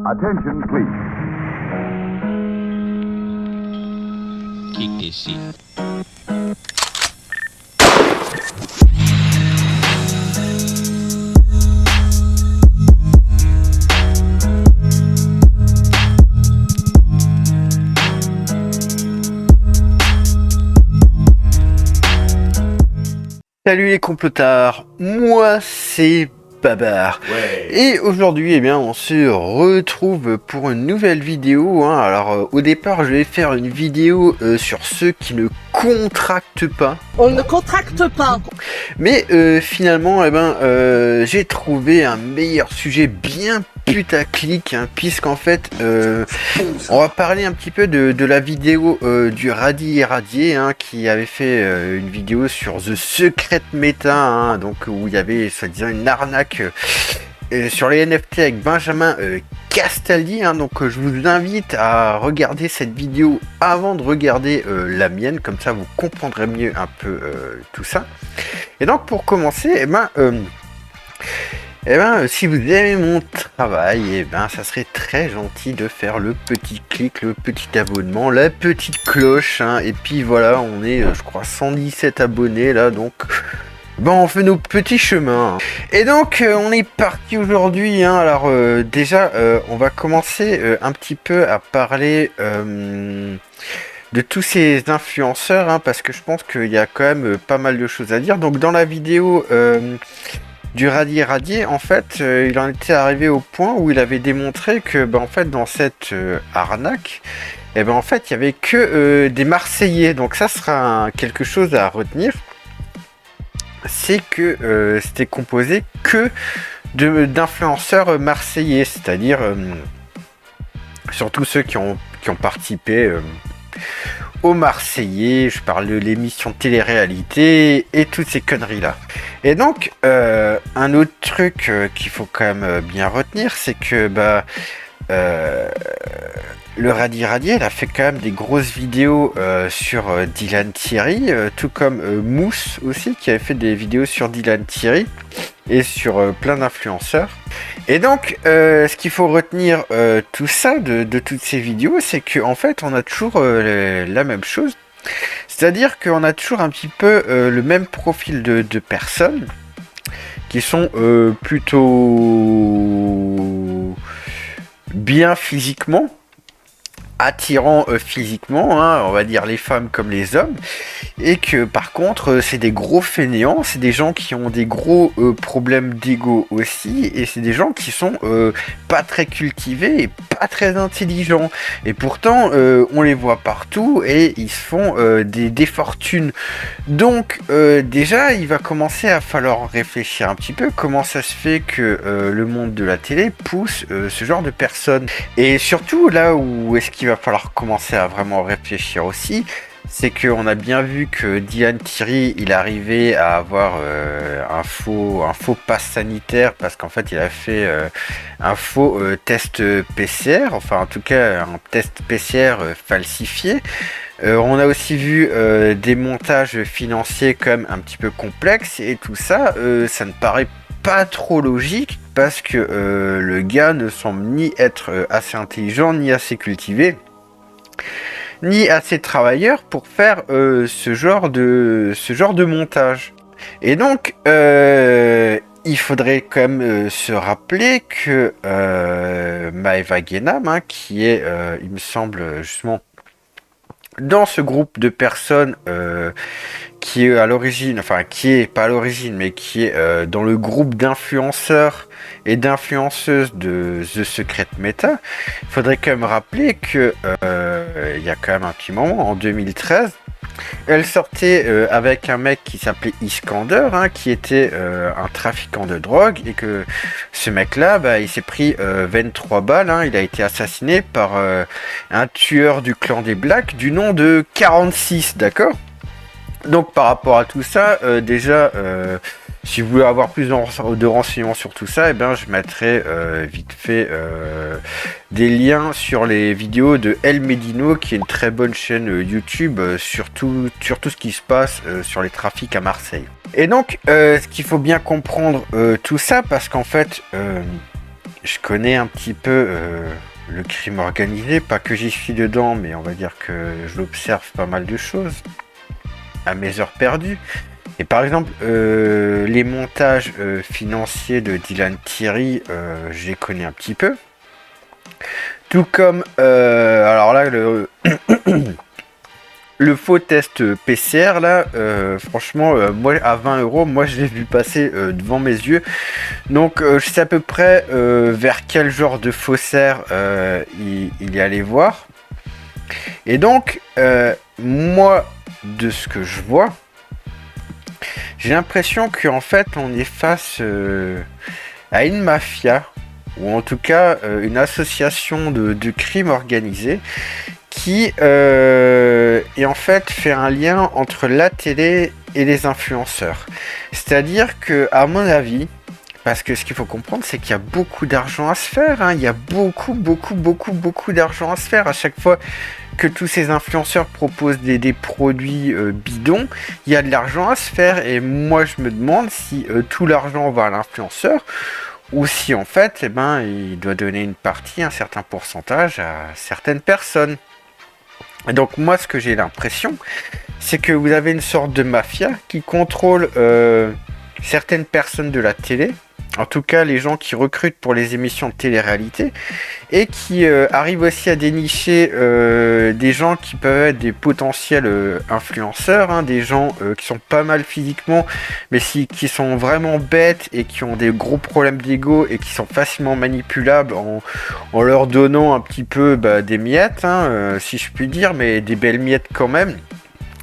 Attention, please. Kick this shit. Salut les complotards, moi c'est Babar. Ouais. Et aujourd'hui, eh bien, on se retrouve pour une nouvelle vidéo. Hein. Alors, au départ, je vais faire une vidéo sur ceux qui ne contractent pas. On ne contracte pas. Mais finalement, eh ben, j'ai trouvé un meilleur sujet bien putaclic, hein, puisqu'en fait, on va parler un petit peu de la vidéo du Radi Irradié, hein, qui avait fait une vidéo sur The Secret Meta, hein, donc où il y avait soi-disant une arnaque sur les NFT avec Benjamin Castaldi, hein, donc je vous invite à regarder cette vidéo avant de regarder la mienne, comme ça vous comprendrez mieux un peu tout ça. Et donc pour commencer, si vous aimez mon travail, ça serait très gentil de faire le petit clic, le petit abonnement, la petite cloche, hein, et puis voilà, on est, je crois, 117 abonnés là, donc on fait nos petits chemins. Et donc, on est parti aujourd'hui, hein. Alors déjà, on va commencer un petit peu à parler de tous ces influenceurs, hein, parce que je pense qu'il y a quand même pas mal de choses à dire. Donc dans la vidéo du Radi Irradié, en fait, il en était arrivé au point où il avait démontré que, en fait, dans cette arnaque, en fait, il y avait que des Marseillais. Donc ça sera quelque chose à retenir. C'est que c'était composé que d'influenceurs marseillais, c'est-à-dire surtout ceux qui ont participé aux Marseillais. Je parle de l'émission de télé-réalité et toutes ces conneries-là. Et donc, un autre truc qu'il faut quand même bien retenir, c'est que le Radi Irradié, il a fait quand même des grosses vidéos sur Dylan Thierry, tout comme Mousse aussi, qui avait fait des vidéos sur Dylan Thierry et sur plein d'influenceurs. Et donc, ce qu'il faut retenir tout ça de toutes ces vidéos, c'est qu'en fait, on a toujours la même chose. C'est-à-dire qu'on a toujours un petit peu le même profil de personnes qui sont plutôt bien physiquement, attirants physiquement, hein, on va dire les femmes comme les hommes, et que par contre c'est des gros fainéants, c'est des gens qui ont des gros problèmes d'ego aussi, et c'est des gens qui sont pas très cultivés et pas très intelligents, et pourtant on les voit partout et ils se font des fortunes. Donc déjà il va commencer à falloir réfléchir un petit peu comment ça se fait que le monde de la télé pousse ce genre de personnes, et surtout là où est-ce qu'il va falloir commencer à vraiment réfléchir aussi, c'est qu'on a bien vu que Dylan Thierry, il arrivait à avoir un faux pass sanitaire, parce qu'en fait il a fait un faux test PCR, enfin en tout cas un test PCR falsifié. On a aussi vu des montages financiers quand même un petit peu complexes, et tout ça, ça ne paraît pas trop logique, parce que le gars ne semble ni être assez intelligent, ni assez cultivé, ni assez travailleur pour faire ce genre de montage. Et donc il faudrait quand même se rappeler que Maeva Guénam, hein, qui est il me semble justement dans ce groupe de personnes qui est à l'origine, enfin qui est pas à l'origine, mais qui est dans le groupe d'influenceurs et d'influenceuses de The Secret Meta, il faudrait quand même rappeler que il y a quand même un petit moment, en 2013, elle sortait avec un mec qui s'appelait Iskander, hein, qui était un trafiquant de drogue, et que ce mec-là, il s'est pris 23 balles, hein, il a été assassiné par un tueur du clan des Blacks du nom de 46, d'accord ? Donc par rapport à tout ça, déjà, si vous voulez avoir plus de renseignements sur tout ça, je mettrai vite fait des liens sur les vidéos de El Medino, qui est une très bonne chaîne YouTube sur tout ce qui se passe sur les trafics à Marseille. Et donc, ce qu'il faut bien comprendre tout ça, parce qu'en fait, je connais un petit peu le crime organisé, pas que j'y suis dedans, mais on va dire que j'observe pas mal de choses à mes heures perdues. Et par exemple, les montages financiers de Dylan Thierry, je les connais un petit peu. Tout comme, alors là, le faux test PCR, là, franchement, moi, à 20 €, moi, je l'ai vu passer devant mes yeux. Donc, je sais à peu près vers quel genre de faussaire il est allé voir. Et donc, moi, de ce que je vois, j'ai l'impression qu'en fait, on est face à une mafia, ou en tout cas une association de crimes organisés, qui et en fait fait un lien entre la télé et les influenceurs. C'est-à-dire que, à mon avis, parce que ce qu'il faut comprendre, c'est qu'il y a beaucoup d'argent à se faire, hein. Il y a beaucoup d'argent à se faire. À chaque fois que tous ces influenceurs proposent des produits bidons, il y a de l'argent à se faire. Et moi, je me demande si tout l'argent va à l'influenceur, ou si en fait, eh ben, il doit donner une partie, un certain pourcentage à certaines personnes. Et donc moi, ce que j'ai l'impression, c'est que vous avez une sorte de mafia qui contrôle certaines personnes de la télé, en tout cas les gens qui recrutent pour les émissions de télé-réalité, et qui arrivent aussi à dénicher des gens qui peuvent être des potentiels influenceurs, hein, des gens qui sont pas mal physiquement, mais qui sont vraiment bêtes et qui ont des gros problèmes d'ego et qui sont facilement manipulables en leur donnant un petit peu des miettes, hein, si je puis dire, mais des belles miettes quand même.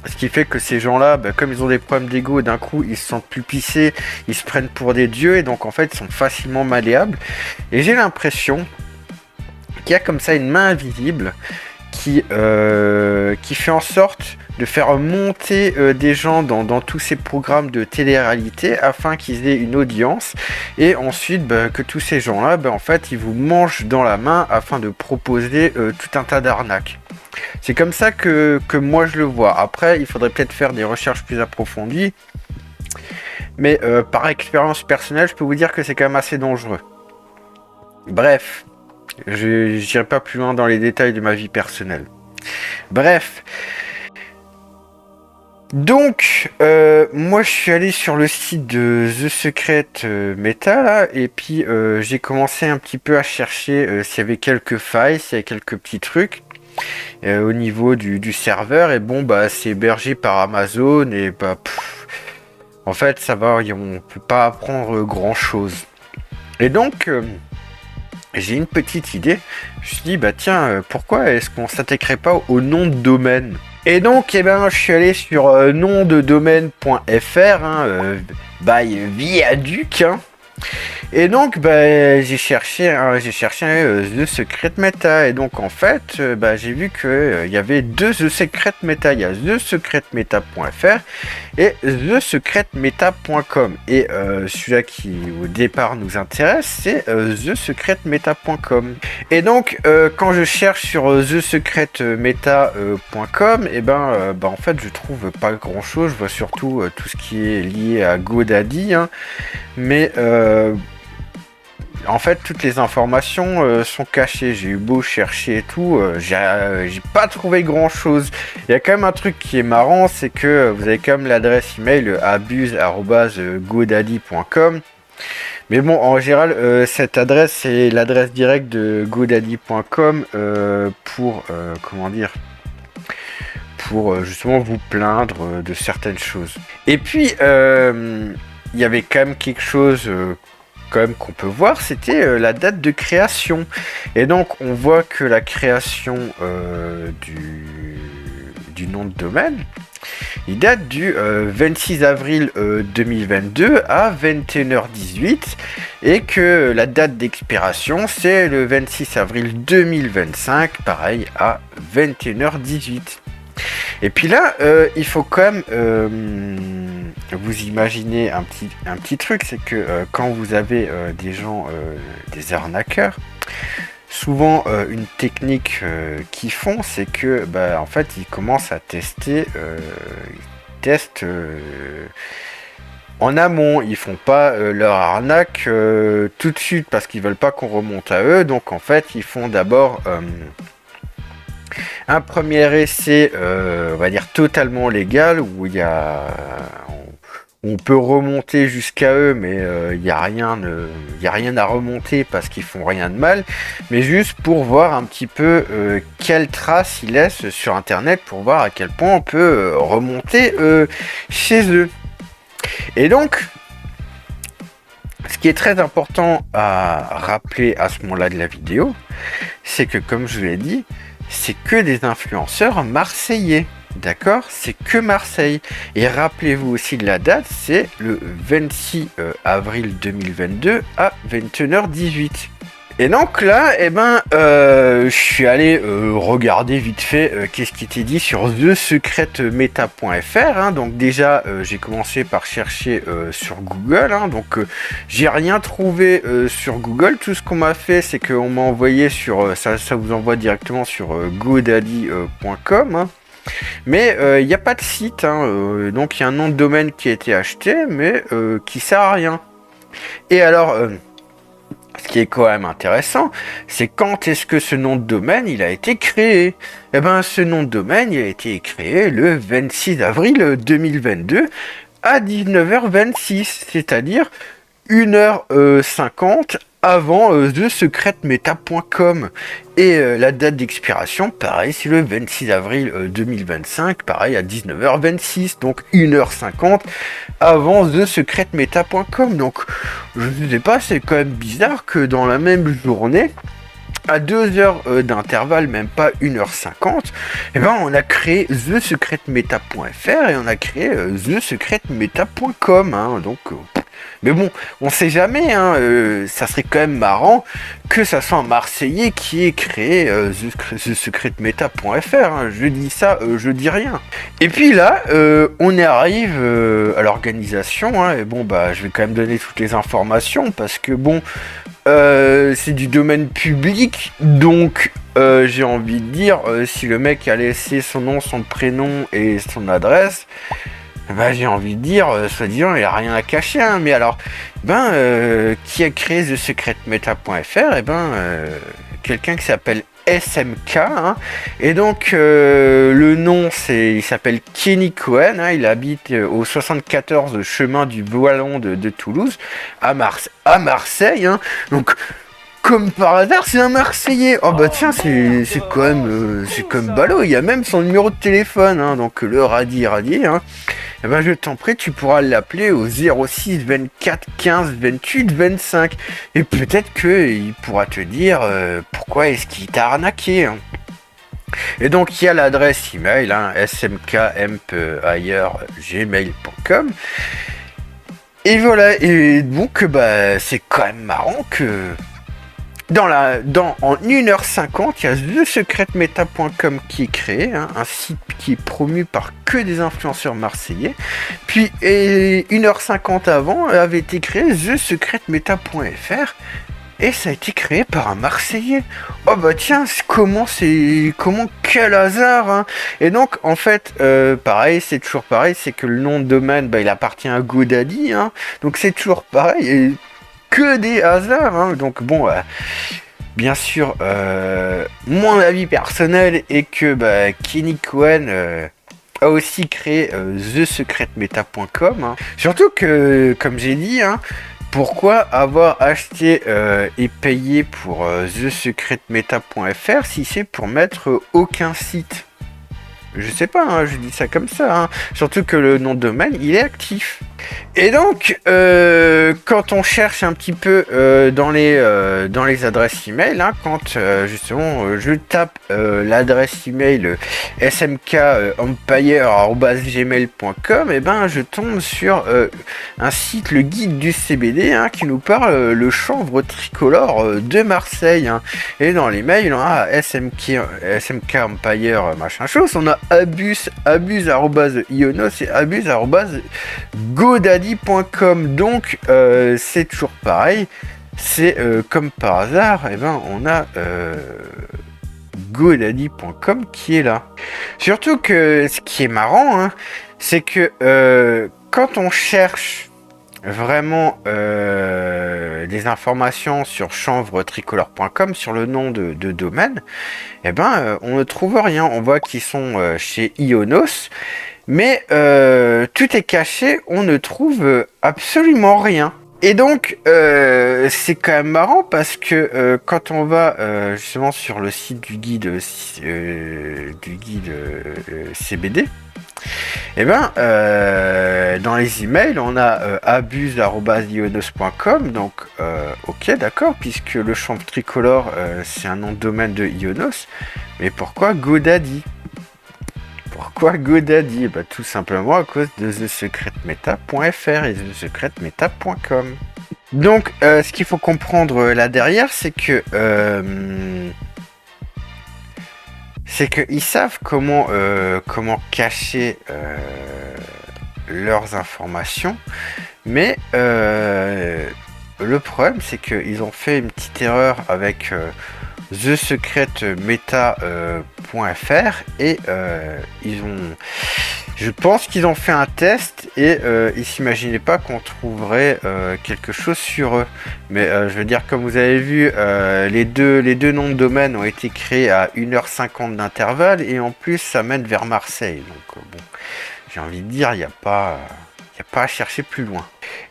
Ce qui fait que ces gens-là, comme ils ont des problèmes d'ego, d'un coup ils se sentent plus pissés, ils se prennent pour des dieux, et donc en fait ils sont facilement malléables. Et j'ai l'impression qu'il y a comme ça une main invisible qui fait en sorte de faire monter des gens dans tous ces programmes de télé-réalité afin qu'ils aient une audience, et ensuite que tous ces gens-là, en fait ils vous mangent dans la main afin de proposer tout un tas d'arnaques. C'est comme ça que moi je le vois. Après, il faudrait peut-être faire des recherches plus approfondies. Mais par expérience personnelle, je peux vous dire que c'est quand même assez dangereux. Bref, je n'irai pas plus loin dans les détails de ma vie personnelle. Bref. Donc, moi je suis allé sur le site de The Secret Meta, là, et puis j'ai commencé un petit peu à chercher s'il y avait quelques failles, s'il y avait quelques petits trucs. Au niveau du serveur, et bon c'est hébergé par Amazon, et en fait ça va, on peut pas apprendre grand chose. Et donc j'ai une petite idée. Je me suis dit tiens, pourquoi est-ce qu'on s'attaquerait pas au nom de domaine? Et donc je suis allé sur nomdedomaine.fr, hein, by Viaduc, hein. Et donc j'ai cherché The Secret Meta, et donc en fait j'ai vu que il y avait deux The Secret Meta. Il y a thesecretmeta.fr et thesecretmeta.com, et celui-là qui au départ nous intéresse, c'est thesecretmeta.com. Et donc quand je cherche sur thesecretmeta.com, et en fait je trouve pas grand chose. Je vois surtout tout ce qui est lié à GoDaddy, hein. Mais en fait, toutes les informations sont cachées. J'ai eu beau chercher et tout, j'ai pas trouvé grand chose. Il y a quand même un truc qui est marrant, c'est que vous avez quand même l'adresse email abuse@godaddy.com. Mais bon, en général, cette adresse, c'est l'adresse directe de godaddy.com pour justement vous plaindre de certaines choses. Et puis, il y avait quand même quelque chose qu'on peut voir, c'était la date de création. Et donc on voit que la création du nom de domaine, il date du 26 avril 2022 à 21h18, et que la date d'expiration c'est le 26 avril 2025, pareil à 21h18. Et puis là, il faut quand même vous imaginer un petit truc, c'est que quand vous avez des gens, des arnaqueurs, souvent une technique qu'ils font, c'est que en fait ils commencent à tester, ils testent en amont. Ils font pas leur arnaque tout de suite parce qu'ils veulent pas qu'on remonte à eux. Donc en fait, ils font d'abord un premier essai, on va dire totalement légal, où on peut remonter jusqu'à eux, mais il n'y a rien à remonter parce qu'ils font rien de mal, mais juste pour voir un petit peu quelles traces ils laissent sur Internet, pour voir à quel point on peut remonter chez eux. Et donc, ce qui est très important à rappeler à ce moment-là de la vidéo, c'est que, comme je vous l'ai dit, c'est que des influenceurs marseillais. D'accord? C'est que Marseille. Et rappelez-vous aussi de la date, c'est le 26 avril 2022 à 21h18. Et donc là, je suis allé regarder vite fait qu'est-ce qui était dit sur thesecretmeta.fr. Hein. Donc déjà, j'ai commencé par chercher sur Google. Hein. Donc j'ai rien trouvé sur Google. Tout ce qu'on m'a fait, c'est qu'on m'a envoyé sur ça vous envoie directement sur godaddy.com. Hein. Mais il n'y a pas de site. Hein. Donc il y a un nom de domaine qui a été acheté, mais qui sert à rien. Et alors. Ce qui est quand même intéressant, c'est quand est-ce que ce nom de domaine il a été créé. Eh ben, ce nom de domaine il a été créé le 26 avril 2022 à 19h26, c'est-à-dire 1h50 avant thesecretmeta.com. Et la date d'expiration, pareil, c'est le 26 avril 2025, pareil, à 19h26, donc 1h50 avant thesecretmeta.com. Donc, je ne sais pas, c'est quand même bizarre que dans la même journée, à 2 heures d'intervalle, même pas 1h50, on a créé thesecretmeta.fr et on a créé thesecretmeta.com. Hein, donc... mais bon, on sait jamais, hein, ça serait quand même marrant que ça soit un Marseillais qui ait créé thesecretmeta.fr. Hein, je dis ça, je dis rien. Et puis là, on arrive à l'organisation, hein, et bon, je vais quand même donner toutes les informations parce que bon, c'est du domaine public, donc j'ai envie de dire, si le mec a laissé son nom, son prénom et son adresse, j'ai envie de dire, soi-disant, il a rien à cacher, hein, mais alors, qui a créé thesecretmeta.fr? Quelqu'un qui s'appelle SMK, hein, et donc le nom, il s'appelle Kenny Cohen, hein, il habite au 74 chemin du Boislon de Toulouse, à Marseille, hein, donc... Comme par hasard, c'est un Marseillais. Oh bah tiens, c'est quand même ballot. Il y a même son numéro de téléphone, hein, donc le radis. Hein. Je t'en prie, tu pourras l'appeler au 06 24 15 28 25. Et peut-être qu'il pourra te dire pourquoi est-ce qu'il t'a arnaqué. Hein. Et donc il y a l'adresse email, hein, smkmp@gmail.com. Et voilà. Et donc c'est quand même marrant que en 1h50, il y a thesecretmeta.com qui est créé, hein, un site qui est promu par que des influenceurs marseillais. Puis, 1h50 avant, avait été créé thesecretmeta.fr et ça a été créé par un Marseillais. Oh bah tiens, quel hasard, hein. Et donc, en fait, pareil, c'est toujours pareil, c'est que le nom de domaine, il appartient à GoDaddy, hein, donc c'est toujours pareil. Et que des hasards, hein. Donc bon, bien sûr, mon avis personnel est que Kenny Cohen a aussi créé thesecretmeta.com. Hein. Surtout que, comme j'ai dit, hein, pourquoi avoir acheté et payé pour thesecretmeta.fr si c'est pour mettre aucun site? Je sais pas, hein, je dis ça comme ça, hein. Surtout que le nom de domaine, il est actif. Et donc, quand on cherche un petit peu dans les adresses email, hein, quand justement je tape l'adresse email smkempire@gmail.com, je tombe sur un site, le guide du CBD, hein, qui nous parle le chanvre tricolore de Marseille. Hein. Et dans les mails, on a SMK Empire machin chose, on a abuse@ionos et abuse@godaddy.com. Donc c'est toujours pareil, c'est comme par hasard, on a godaddy.com qui est là. Surtout que ce qui est marrant, hein, c'est que quand on cherche vraiment des informations sur chanvretricolore.com, sur le nom de domaine, eh ben, on ne trouve rien. On voit qu'ils sont chez Ionos, mais tout est caché, on ne trouve absolument rien. Et donc, c'est quand même marrant parce que quand on va justement sur le site du guide, CBD, eh ben, dans les emails, on a abuse@ionos.com, donc ok, d'accord, puisque le chanvre tricolore, c'est un nom de domaine de Ionos, mais pourquoi GoDaddy? Pourquoi GoDaddy? Bah, tout simplement à cause de thesecretmeta.fr et thesecretmeta.com. Donc, ce qu'il faut comprendre là derrière, c'est que ils savent comment cacher leurs informations, mais le problème, c'est qu'ils ont fait une petite erreur avec thesecretmeta.fr et je pense qu'ils ont fait un test et ils s'imaginaient pas qu'on trouverait quelque chose sur eux. Mais je veux dire, comme vous avez vu, les deux noms de domaine ont été créés à 1h50 d'intervalle et en plus ça mène vers Marseille. Donc bon, j'ai envie de dire, il n'y a pas à chercher plus loin.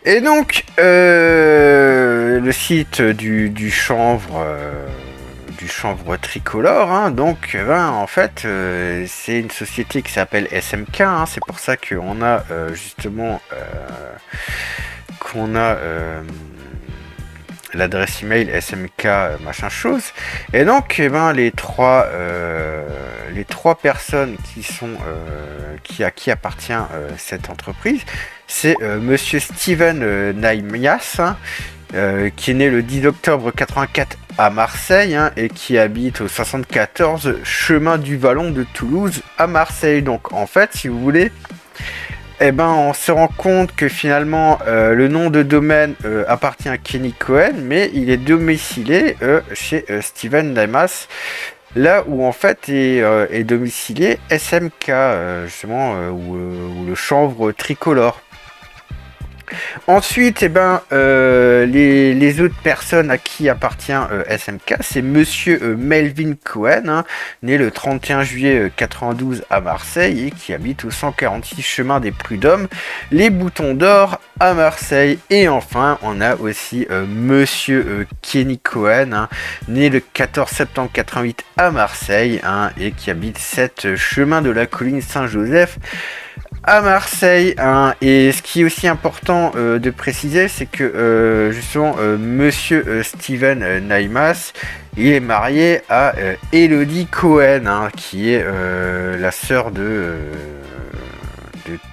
Et donc le site du chanvre tricolore, hein, donc en fait c'est une société qui s'appelle SMK, hein, c'est pour ça qu'on a justement l'adresse email smk machin chose, et donc les trois personnes qui sont à qui appartient cette entreprise, c'est monsieur Steven Naimias, hein, qui est né le 10 octobre 84 à Marseille, hein, et qui habite au 74 chemin du Vallon de Toulouse à Marseille. Donc en fait, si vous voulez, on se rend compte que finalement le nom de domaine appartient à Kenny Cohen, mais il est domicilié chez Steven Naimias, là où en fait est domicilié SMK, justement, ou le chanvre tricolore. Ensuite, les autres personnes à qui appartient SMK, c'est monsieur Melvin Cohen, hein, né le 31 juillet 92 à Marseille et qui habite au 146 chemin des Prud'hommes, les Boutons d'Or à Marseille. Et enfin, on a aussi monsieur Kenny Cohen, hein, né le 14 septembre 88 à Marseille, hein, et qui habite 7 chemin de la colline Saint-Joseph à Marseille, hein. Et ce qui est aussi important de préciser, c'est que justement monsieur Steven Naimias, il est marié à Elodie Cohen, hein, qui est la sœur de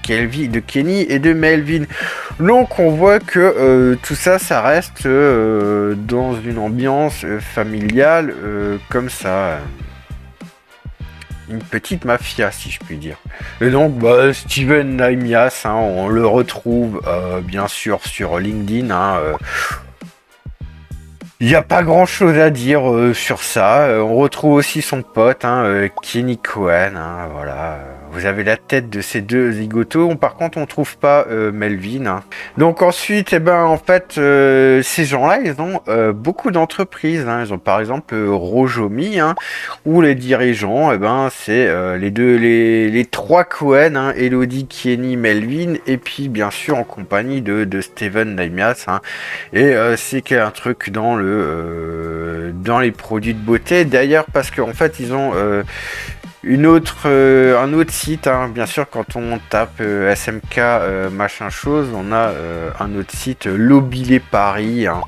Kenny et de Melvin. Donc on voit que tout ça reste dans une ambiance familiale comme ça. Une petite mafia, si je puis dire. Et donc, Steven Naimias, hein, on le retrouve bien sûr sur LinkedIn. Hein, il n'y a pas grand chose à dire sur ça. On retrouve aussi son pote, hein, Kenny Cohen. Hein, voilà. Vous avez la tête de ces deux zigotos. Par contre, on trouve pas Melvin. Hein. Donc ensuite, en fait, ces gens-là, ils ont beaucoup d'entreprises. Hein. Ils ont par exemple Rojomi, hein, où les dirigeants, c'est les trois Cohen, hein, Elodie, Kenny, Melvin, et puis bien sûr en compagnie de Steven Naimias. Hein. Et c'est un truc dans les produits de beauté. D'ailleurs, parce qu'en fait, ils ont un autre site, hein. Bien sûr, quand on tape SMK machin chose, on a un autre site, Lobilé Paris, hein.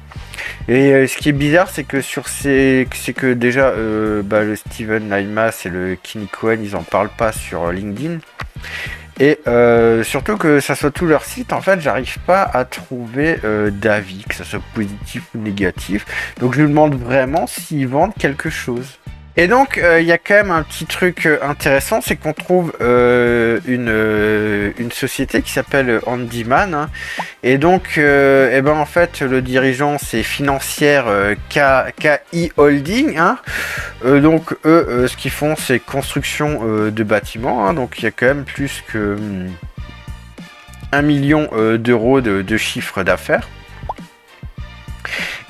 Et ce qui est bizarre, c'est que c'est que déjà le Steven Naimias et le Kenny Cohen, ils en parlent pas sur LinkedIn. Et surtout que ça soit tout leur site, en fait, j'arrive pas à trouver d'avis, que ça soit positif ou négatif. Donc je me demande vraiment s'ils vendent quelque chose. Et donc, il y a quand même un petit truc intéressant, c'est qu'on trouve une société qui s'appelle Handyman, hein. Et donc, en fait, le dirigeant, c'est Financière KI Holding, hein. Donc, eux, ce qu'ils font, c'est construction de bâtiments, hein. Donc, il y a quand même plus que 1 million d'euros de chiffre d'affaires.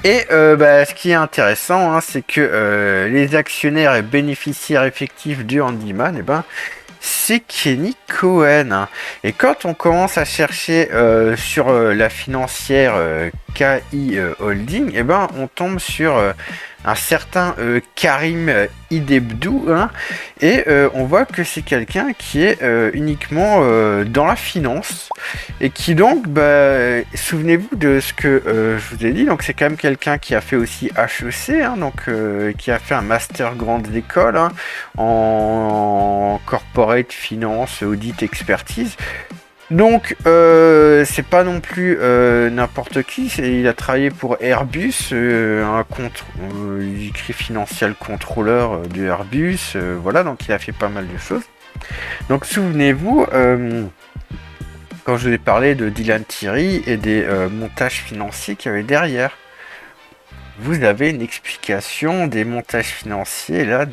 Et ce qui est intéressant, hein, c'est que les actionnaires et bénéficiaires effectifs du Handyman, c'est Kenny Cohen. Hein. Et quand on commence à chercher sur la financière KI Holding, on tombe sur un certain Karim Idebdou, hein, et on voit que c'est quelqu'un qui est uniquement dans la finance et qui donc, souvenez-vous de ce que je vous ai dit, donc c'est quand même quelqu'un qui a fait aussi HEC, hein, donc qui a fait un master grande école hein, en corporate finance, audit, expertise. Donc, c'est pas non plus n'importe qui. Il a travaillé pour Airbus, il écrit financial contrôleur de Airbus. Voilà, donc il a fait pas mal de choses. Donc, souvenez-vous, quand je vous ai parlé de Dylan Thierry et des montages financiers qu'il y avait derrière. Vous avez une explication des montages financiers là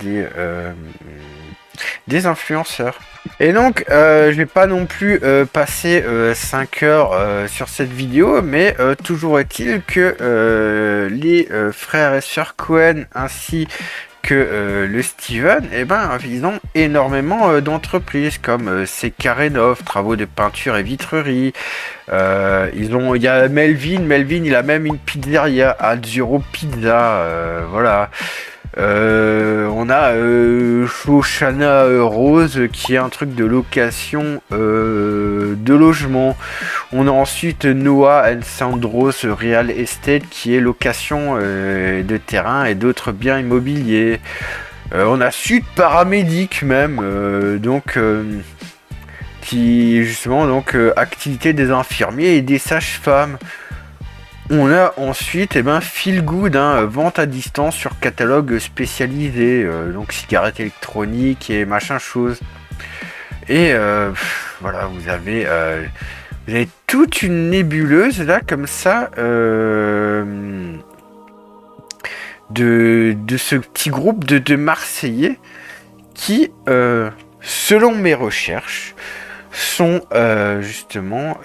des influenceurs. Et donc, je vais pas non plus passer 5 heures sur cette vidéo, mais toujours est-il que les frères et sœurs Cohen ainsi que le Steven, ils ont énormément d'entreprises comme Sekarenov, travaux de peinture et vitrerie. Il y a Melvin, il a même une pizzeria, Azzurro Pizza, voilà. On a Shoshana Rose qui est un truc de location de logement. On a ensuite Noah and Sandros Real Estate qui est location de terrain et d'autres biens immobiliers. On a Sud Paramédic même, qui justement activité des infirmiers et des sages-femmes. On a ensuite Feel Good, hein, vente à distance sur catalogue spécialisé, donc cigarettes électroniques et machin chose. Et voilà, vous avez toute une nébuleuse là comme ça de ce petit groupe de Marseillais qui, selon mes recherches, sont justement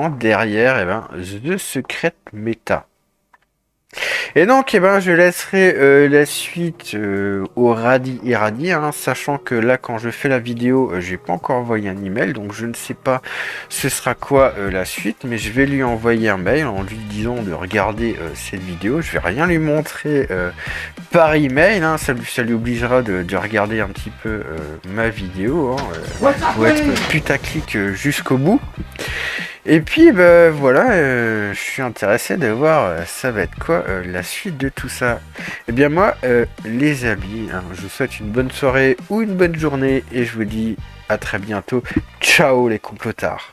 derrière The Secret Meta. Et donc, je laisserai la suite au Radi et Radi, hein, sachant que là, quand je fais la vidéo, j'ai pas encore envoyé un email, donc je ne sais pas ce sera quoi la suite, mais je vais lui envoyer un mail en lui disant de regarder cette vidéo. Je vais rien lui montrer par email, hein, ça lui obligera de regarder un petit peu ma vidéo, hein, pour être putaclic jusqu'au bout. Et puis voilà, je suis intéressé de voir ça va être quoi la suite de tout ça. Et bien moi, les amis, hein, je vous souhaite une bonne soirée ou une bonne journée et je vous dis à très bientôt. Ciao les complotards.